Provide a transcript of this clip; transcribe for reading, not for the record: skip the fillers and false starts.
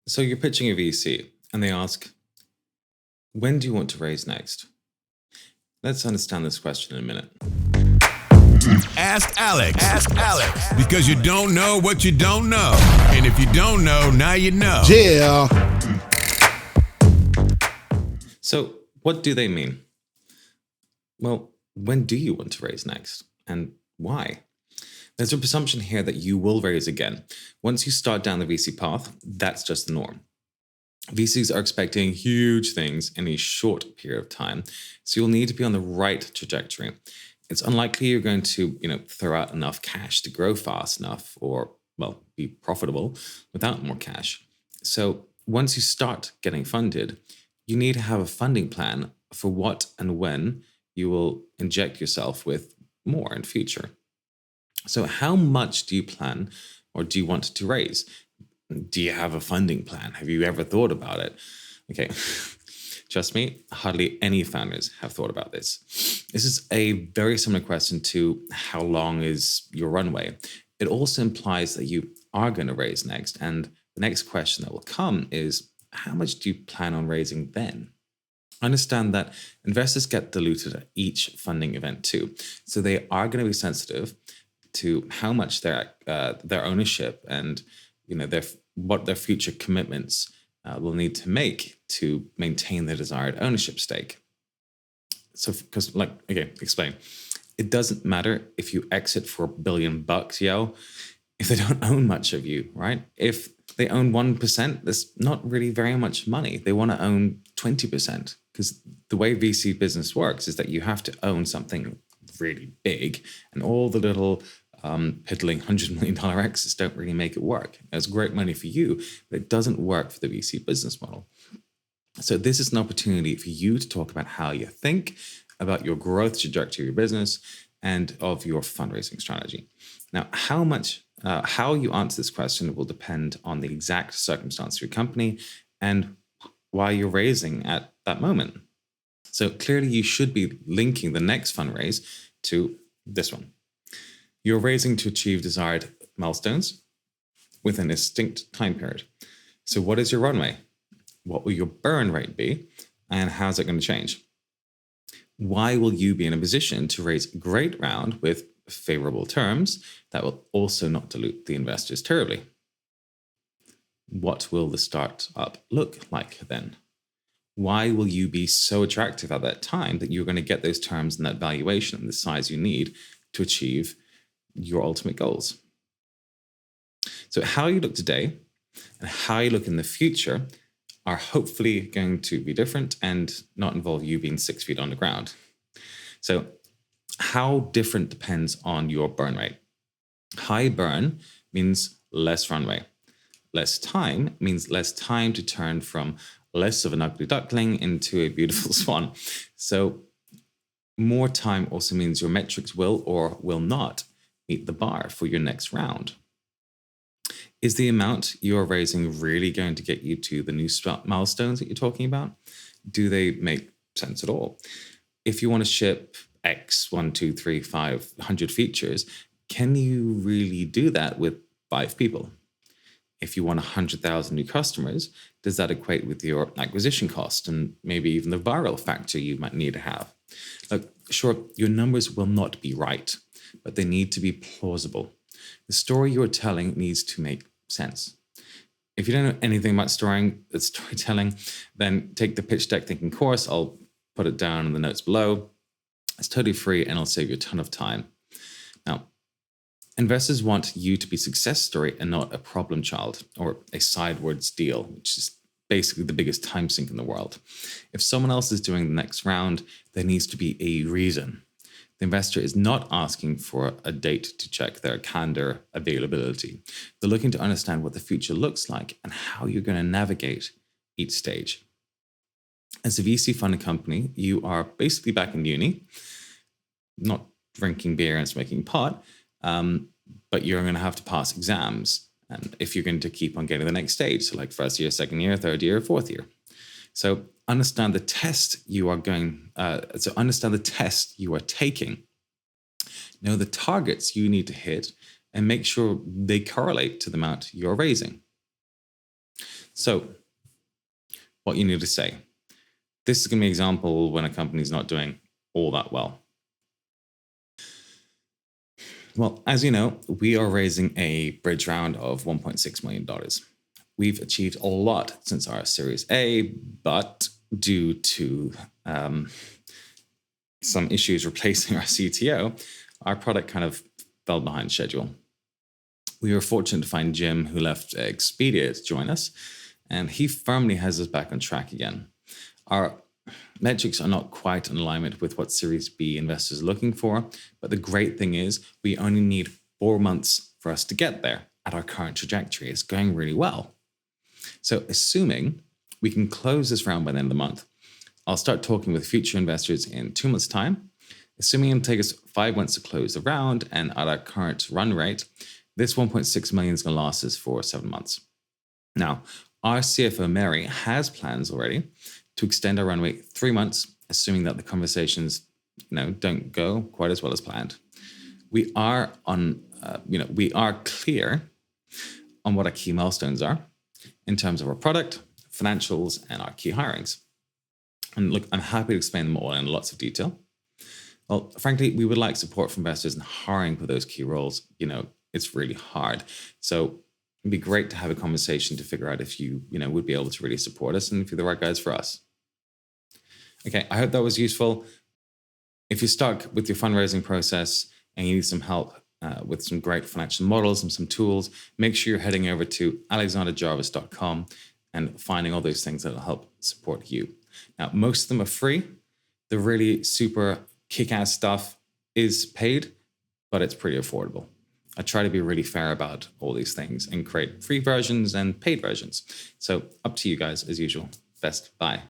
So you're pitching a VC and they ask, when do you want to raise next? Let's understand this question in a minute. Ask Alex. Ask Alex. Because you don't know what you don't know. And if you don't know, now you know. Yeah. So what do they mean? Well, when do you want to raise next? And why? There's a presumption here that you will raise again. Once you start down the VC path, that's just the norm. VCs are expecting huge things in a short period of time, so you'll need to be on the right trajectory. It's unlikely you're going to, throw out enough cash to grow fast enough or, be profitable without more cash. So once you start getting funded, you need to have a funding plan for what and when you will inject yourself with more in future. So how much do you plan or do you want to raise? Do you have a funding plan? Have you ever thought about it? Okay, trust me, hardly any founders have thought about this. This is a very similar question to how long is your runway? It also implies that you are going to raise next. And the next question that will come is, how much do you plan on raising then? Understand that investors get diluted at each funding event too. So they are going to be sensitive to how much their ownership and what their future commitments will need to make to maintain their desired ownership stake. So, because explain. It doesn't matter if you exit for $1 billion, if they don't own much of you, right? If they own 1%, that's not really very much money. They want to own 20%, because the way VC business works is that you have to own something really big, and all the little piddling $100 million exits don't really make it work. It's great money for you, but it doesn't work for the VC business model. So this is an opportunity for you to talk about how you think about your growth trajectory of your business and of your fundraising strategy. Now, how you answer this question will depend on the exact circumstance of your company and why you're raising at that moment. So clearly you should be linking the next fundraise to this one. You're raising to achieve desired milestones within a distinct time period. So what is your runway? What will your burn rate be? And how's it going to change? Why will you be in a position to raise a great round with favorable terms that will also not dilute the investors terribly? What will the startup look like then? Why will you be so attractive at that time that you're going to get those terms and that valuation and the size you need to achieve your ultimate goals? So how you look today and how you look in the future are hopefully going to be different and not involve you being 6 feet on the ground. So how different depends on your burn rate. High burn means less runway. Less time means less time to turn from less of an ugly duckling into a beautiful swan. So more time also means your metrics will or will not meet the bar for your next round. Is the amount you're raising really going to get you to the new milestones that you're talking about? Do they make sense at all? If you want to ship X, 1, 2, 3, 5, 100 features, can you really do that with 5 people? If you want 100,000 new customers, does that equate with your acquisition cost and maybe even the viral factor you might need to have? Look, sure, your numbers will not be right, but they need to be plausible. The story you're telling needs to make sense. If you don't know anything about storytelling, then take the pitch deck thinking course. I'll put it down in the notes below. It's totally free and it'll save you a ton of time. Now, investors want you to be a success story and not a problem child or a sideways deal, which is basically the biggest time sink in the world. If someone else is doing the next round, there needs to be a reason. The investor is not asking for a date to check their candor availability. They're looking to understand what the future looks like and how you're going to navigate each stage. As a VC funded company, you are basically back in uni, not drinking beer and smoking pot, but you're going to have to pass exams. And if you're going to keep on getting the next stage, so like first year, second year, third year, fourth year. So understand the test you are taking. Know the targets you need to hit and make sure they correlate to the amount you're raising. So what you need to say. This is going to be an example when a company's not doing all that well. Well, as you know, we are raising a bridge round of $1.6 million. We've achieved a lot since our Series A, but due to some issues replacing our CTO, our product kind of fell behind schedule. We were fortunate to find Jim, who left Expedia, to join us, and he firmly has us back on track again. Our metrics are not quite in alignment with what Series B investors are looking for, but the great thing is we only need 4 months for us to get there at our current trajectory. It's going really well. So assuming we can close this round by the end of the month, I'll start talking with future investors in 2 months' time. Assuming it'll take us 5 months to close the round, and at our current run rate, this 1.6 million is going to last us for 7 months. Now, our CFO, Mary, has plans already to extend our runway 3 months, assuming that the conversations, don't go quite as well as planned. We are clear on what our key milestones are in terms of our product, financials, and our key hirings. And look, I'm happy to explain them all in lots of detail. Well, frankly, we would like support from investors in hiring for those key roles. It's really hard. So it'd be great to have a conversation to figure out if you would be able to really support us and if you're the right guys for us. Okay, I hope that was useful. If you're stuck with your fundraising process and you need some help with some great financial models and some tools, make sure you're heading over to alexanderjarvis.com and finding all those things that will help support you. Now, most of them are free. The really super kick-ass stuff is paid, but it's pretty affordable. I try to be really fair about all these things and create free versions and paid versions. So up to you guys as usual. Best. Bye.